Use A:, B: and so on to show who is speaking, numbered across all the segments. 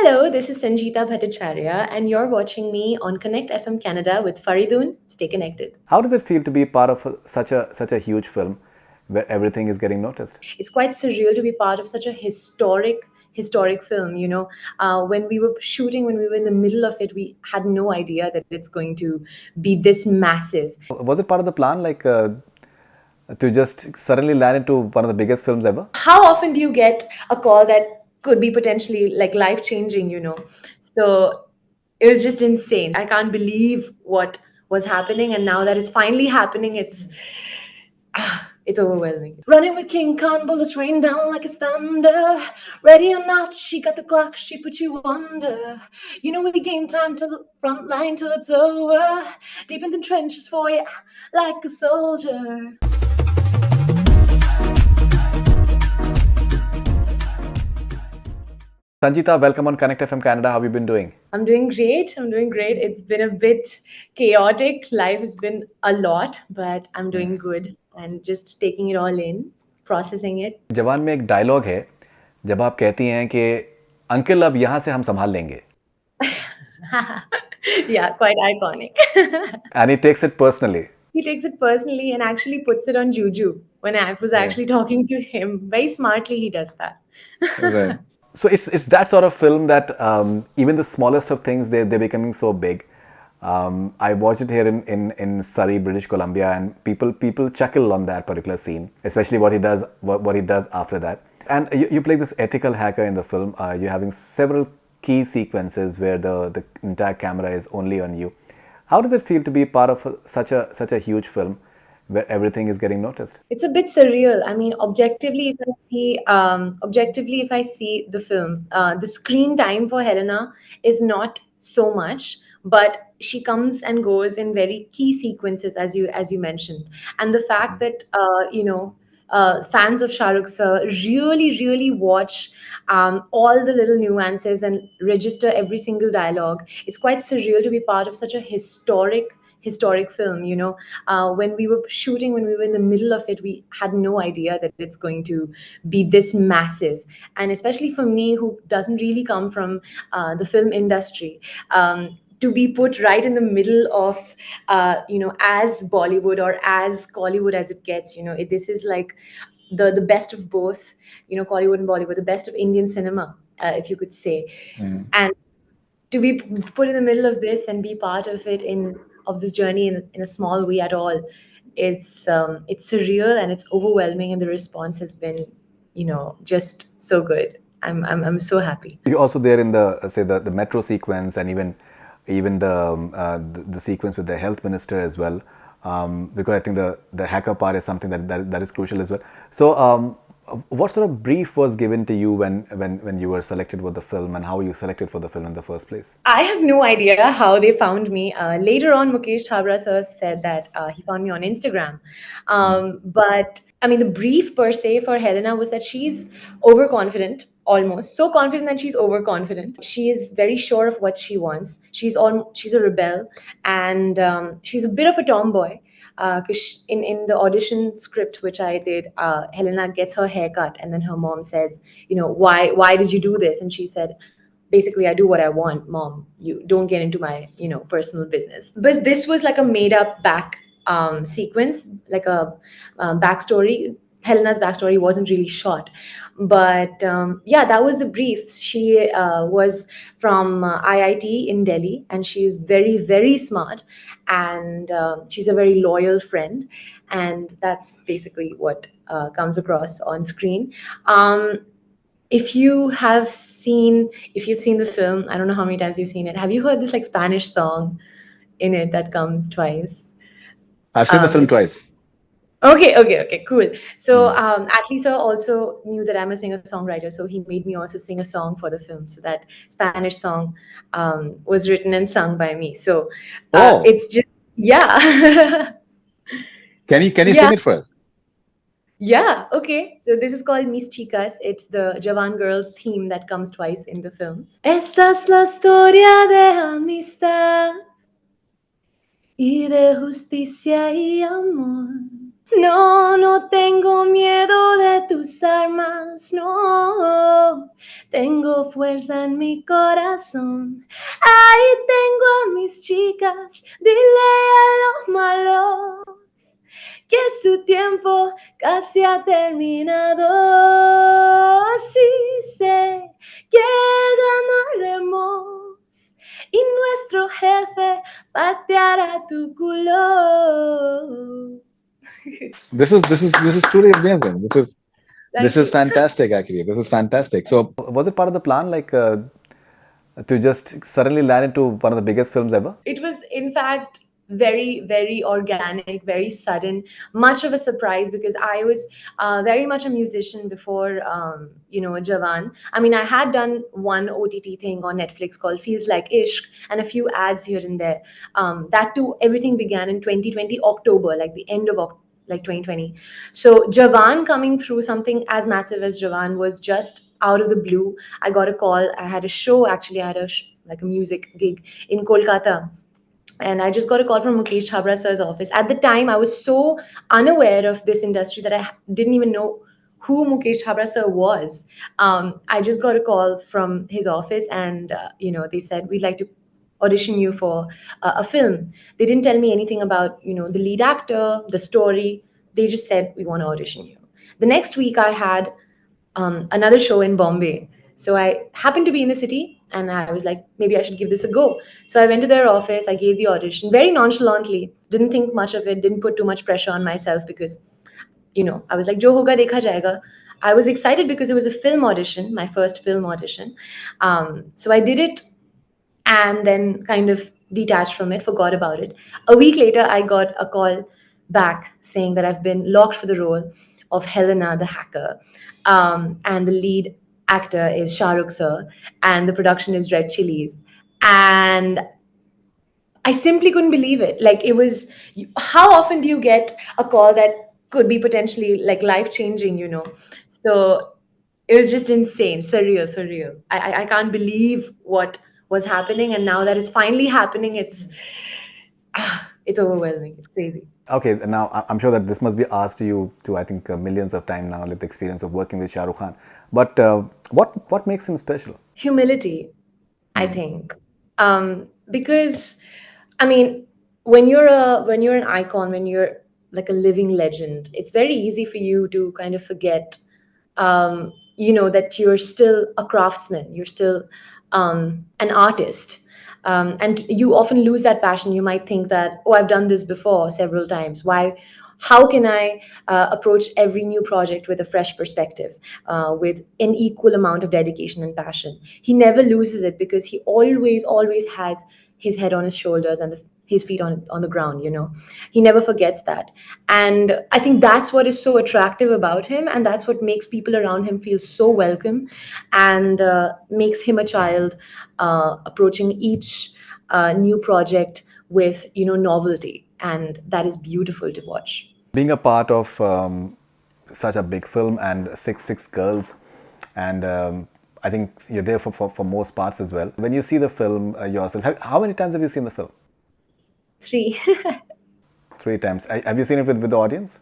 A: Hello, this is Sanjeeta Bhattacharya, and you're watching me on Connect FM Canada with Faridoon. Stay connected.
B: How does it feel to be part of such a huge film where everything is getting noticed?
A: It's quite surreal to be part of such a historic film. When we were shooting, when we were in the middle of it, we had no idea that it's going to be this massive.
B: Was it part of the plan, like to just suddenly land into one of the biggest films ever?
A: How often do you get a call that could be potentially like life changing? So it was just insane. I can't believe what was happening, and now that it's finally happening, it's overwhelming. Running with King Khan, bullets rain down like it's thunder. Ready or not, she got the clock, she put you under. We game time to the front line till it's over. Deep in the trenches for you, like a soldier.
B: Sanjita, welcome on Connect FM Canada. How have you been doing?
A: I'm doing great. I'm doing great. It's been a bit chaotic. Life has been a lot, but I'm doing good and just taking it all in, processing it.
B: जवान में एक dialogue है जब आप कहती हैं कि uncle अब यहाँ से हम संभाल लेंगे.
A: Yeah, quite iconic.
B: And he takes it personally.
A: He takes it personally and actually puts it on Juju when I was actually talking to him. Very smartly, he does that.
B: Right. So it's that sort of film that even the smallest of things they're becoming so big. I watched it here in Surrey, British Columbia, and people chuckle on that particular scene, especially what he does after that. And you play this ethical hacker in the film. You're having several key sequences where the entire camera is only on you. How does it feel to be part of such a huge film where everything is getting noticed?
A: It's a bit surreal. I mean, objectively, if I see the film, the screen time for Helena is not so much, but she comes and goes in very key sequences, as you mentioned, and the fact that fans of Shah Rukh sir really watch all the little nuances and register every single dialogue. It's quite surreal to be part of such a historic film. When we were shooting, when we were in the middle of it, we had no idea that it's going to be this massive. And especially for me, who doesn't really come from the film industry, to be put right in the middle of as Bollywood or as Collywood as it gets. This is like the best of both, Collywood and Bollywood, the best of Indian cinema, if you could say. And to be put in the middle of this and be part of it of this journey in a small way at all, it's surreal and it's overwhelming, and the response has been just so good. I'm so happy.
B: You're also there in the metro sequence, and even the sequence with the health minister as well, because I think the hacker part is something that is crucial as well. So what sort of brief was given to you when you were selected for the film, and how were you selected for the film in the first place?
A: I have no idea how they found me. Later on, Mukesh Chabra sir said that he found me on Instagram. But I mean, the brief per se for Helena was that she's overconfident, almost so confident that she's overconfident. She is very sure of what she wants. She's a rebel, and she's a bit of a tomboy. Because in the audition script which I did, Helena gets her hair cut, and then her mom says, why did you do this? And she said, basically, I do what I want, mom. You don't get into my personal business. But this was like a made up back sequence, like a backstory. Helena's backstory wasn't really shot, but yeah, that was the brief. She was from IIT in Delhi, and she is very smart, and she's a very loyal friend, and that's basically what comes across on screen. If you've seen the film, I don't know how many times you've seen it. Have you heard this like Spanish song in it that comes twice?
C: I've seen the film twice.
A: Okay, cool. So Atlee sir also knew that I'm a singer-songwriter, so he made me also sing a song for the film. So that Spanish song was written and sung by me. So it's just, yeah.
C: Can you
A: Yeah.
C: sing it for us?
A: Yeah, okay. So this is called Mis Chicas. It's the Jawan girls theme that comes twice in the film. Esta es la historia de amistad y de justicia y amor. No, no tengo miedo de tus armas, no. Tengo fuerza en mi corazón. Ahí tengo a mis chicas, dile a los malos que su tiempo casi ha terminado. Sí sé que ganaremos y nuestro jefe pateará tu culo.
C: This is truly amazing. This
A: Thank
C: is
A: you.
C: fantastic. Actually, this is fantastic. So
B: Was it part of the plan, like to just suddenly land into one of the biggest films ever?
A: It was, in fact, very, very organic, very sudden, much of a surprise because I was very much a musician before, Jawan. I mean, I had done one OTT thing on Netflix called Feels Like Ishq and a few ads here and there. That too, everything began in 2020 October, like the end of like 2020. So Jawan coming through, something as massive as Jawan, was just out of the blue. I got a call. I had a show, actually. I had like a music gig in Kolkata, and I just got a call from Mukesh Chabra sir's office. At the time, I was so unaware of this industry that I didn't even know who Mukesh Chabra sir was. I just got a call from his office, and they said, we'd like to audition you for a film. They didn't tell me anything about the lead actor, the story. They just said, we want to audition you. The next week, I had another show in Bombay. So I happened to be in the city, and I was like, maybe I should give this a go. So I went to their office, I gave the audition very nonchalantly, didn't think much of it, didn't put too much pressure on myself because, I was like, Jo hoga dekha jayega. I was excited because it was a film audition, my first film audition. So I did it and then kind of detached from it, forgot about it. A week later, I got a call back saying that I've been locked for the role of Helena the hacker. And the lead actor is Shah Rukh sir, and the production is Red Chilies. And I simply couldn't believe it. Like, it was, how often do you get a call that could be potentially like life changing, So it was just insane, surreal, surreal. I can't believe what was happening, and now that it's finally happening, it's overwhelming. It's crazy.
B: Okay, now I'm sure that this must be asked to you to, I think, millions of times now, with the experience of working with Shah Rukh Khan. But what makes him special?
A: Humility, I think. Because I mean, when you're an icon, when you're like a living legend, it's very easy for you to kind of forget, that you're still a craftsman, you're still an artist. And you often lose that passion. You might think that, oh, I've done this before several times. Why? How can I approach every new project with a fresh perspective, with an equal amount of dedication and passion? He never loses it because he always, always has his head on his shoulders and his feet on the ground. He never forgets that. And I think that's what is so attractive about him, and that's what makes people around him feel so welcome, and makes him a child, approaching each new project with novelty, and that is beautiful to watch.
B: Being a part of such a big film and six girls, and I think you're there for most parts as well. When you see the film yourself, how many times have you seen the film?
A: Three.
B: Three times. Have you seen it with the audience?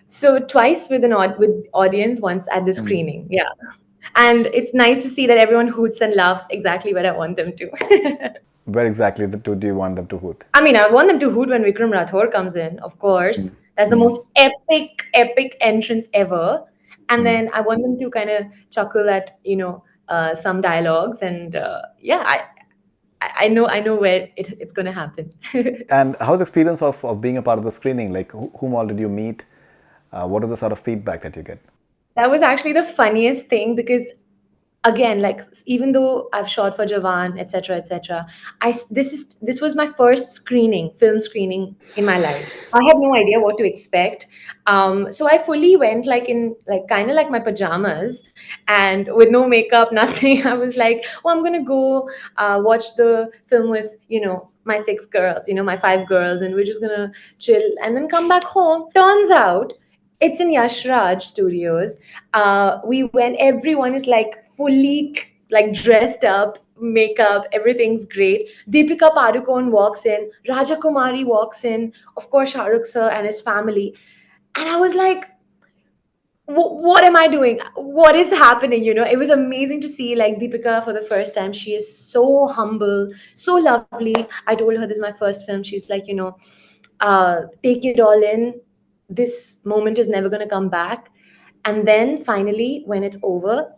A: So twice with with audience, once at the screening. Yeah. And it's nice to see that everyone hoots and laughs exactly where I want them to.
B: Where exactly do you want them to hoot?
A: I mean, I want them to hoot when Vikram Rathore comes in, of course. That's the most epic, epic entrance ever. And then I want them to kind of chuckle at, some dialogues. And yeah, I know where it's going to happen.
B: And how's the experience of being a part of the screening? Like, whom all did you meet? What is the sort of feedback that you get?
A: That was actually the funniest thing because, again, like, even though I've shot for Jawan, etc., etc., this was my first film screening in my life. I had no idea what to expect. So I fully went like in like kind of like my pajamas and with no makeup, nothing. I was like, oh, I'm gonna go watch the film with my six girls, my five girls, and we're just gonna chill and then come back home. Turns out it's in Yash Raj Studios. We went. Everyone is like fully like dressed up, makeup, everything's great. Deepika Padukone walks in. Raja Kumari walks in. Of course, Shah Rukh sir and his family. And I was like, what am I doing? What is happening? It was amazing to see like Deepika for the first time. She is so humble, so lovely. I told her this is my first film. She's like, take it all in. This moment is never going to come back. And then finally, when it's over,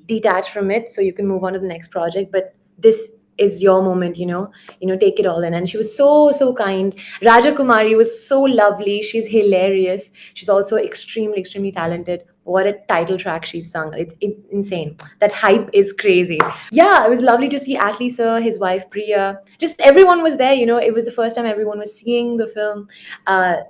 A: detach from it so you can move on to the next project. But this is your moment, take it all in. And she was so, so kind. Raja Kumari was so lovely. She's hilarious. She's also extremely, extremely talented. What a title track she's sung. It's insane. That hype is crazy. Yeah, it was lovely to see Atlee sir, his wife Priya. Just everyone was there. It was the first time everyone was seeing the film.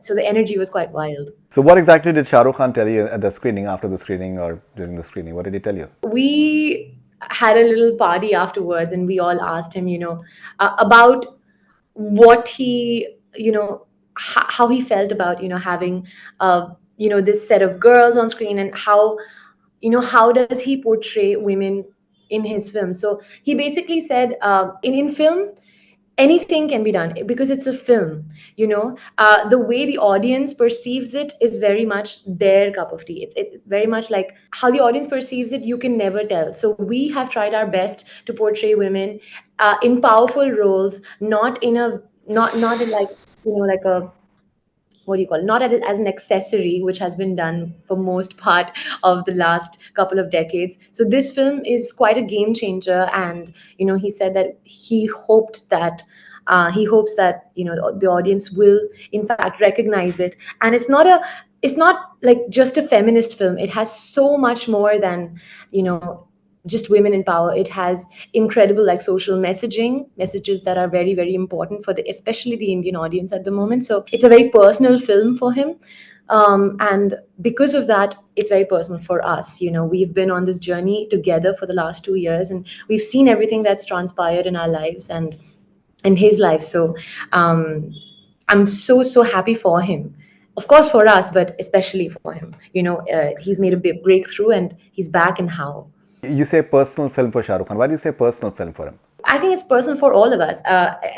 A: So the energy was quite wild.
B: So what exactly did Shah Rukh Khan tell you at the screening, after the screening, or during the screening? What did he tell you?
A: We had a little party afterwards, and we all asked him, about what he, how he felt about, having, this set of girls on screen, and how does he portray women in his film. So he basically said, in film, anything can be done because it's a film. The way the audience perceives it is very much their cup of tea. It's very much like how the audience perceives it, you can never tell. So we have tried our best to portray women in powerful roles, not in a not in like, like a, what do you call it? Not as an accessory, which has been done for most part of the last couple of decades. So this film is quite a game changer, and he said that he hopes that the audience will in fact recognize it. And it's not like just a feminist film. It has so much more than you know just women in power. It has incredible like social messages that are very, very important for the especially the Indian audience at the moment. So it's a very personal film for him. And because of that, it's very personal for us. We've been on this journey together for the last 2 years, and we've seen everything that's transpired in our lives and in his life. So um, I'm so, so happy for him. Of course, for us, but especially for him. He's made a big breakthrough, and he's back in how.
B: You say personal film for Shah Rukh Khan. Why do you say personal film for him?
A: I think it's personal for all of us,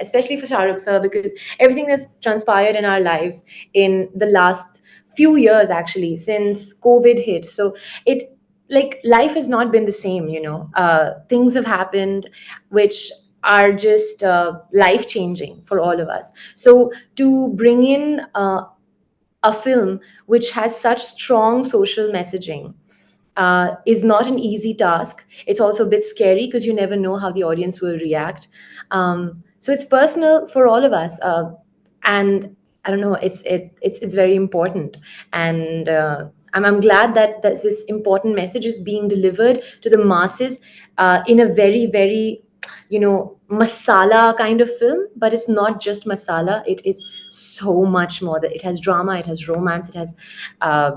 A: especially for Shah Rukh sir, because everything that's transpired in our lives in the last few years, actually, since COVID hit. So it like life has not been the same. Things have happened which are just life changing for all of us. So to bring in a film which has such strong social messaging is not an easy task. It's also a bit scary because you never know how the audience will react. So it's personal for all of us, and I don't know. It's very important, and I'm glad that this important message is being delivered to the masses in a very, very masala kind of film. But it's not just masala. It is so much more. That it has drama, it has romance, it has uh,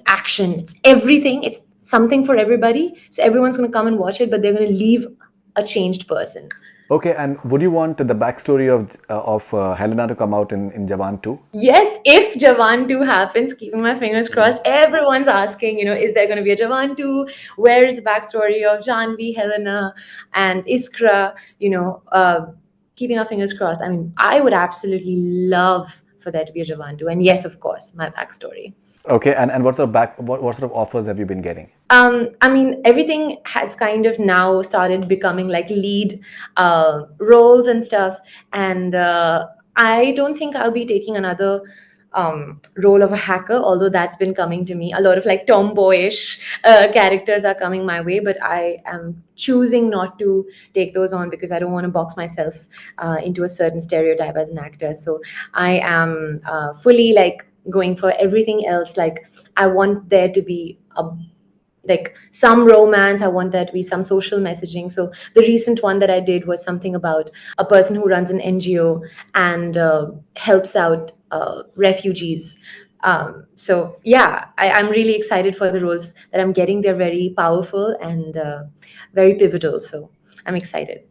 A: action, it's everything. It's something for everybody. So everyone's going to come and watch it, but they're going to leave a changed person.
B: Okay, and would you want the backstory of Helena to come out in Jawan too?
A: Yes, if Jawan 2 happens, keeping my fingers crossed, everyone's asking, is there going to be a Jawan 2? Where is the backstory of Janvi, Helena, and Iskra? Keeping our fingers crossed. I mean, I would absolutely love for there to be a Jawan 2. And yes, of course, my backstory.
B: Okay, and what sort of offers have you been getting?
A: I mean, everything has kind of now started becoming like lead roles and stuff. And I don't think I'll be taking another role of a hacker, although that's been coming to me. A lot of like tomboyish characters are coming my way, but I am choosing not to take those on because I don't want to box myself into a certain stereotype as an actor. So I am fully like going for everything else. Like, I want there to be a like some romance. I want there to be some social messaging. So the recent one that I did was something about a person who runs an NGO and helps out refugees. So yeah, I'm really excited for the roles that I'm getting. They're very powerful and very pivotal, so I'm excited.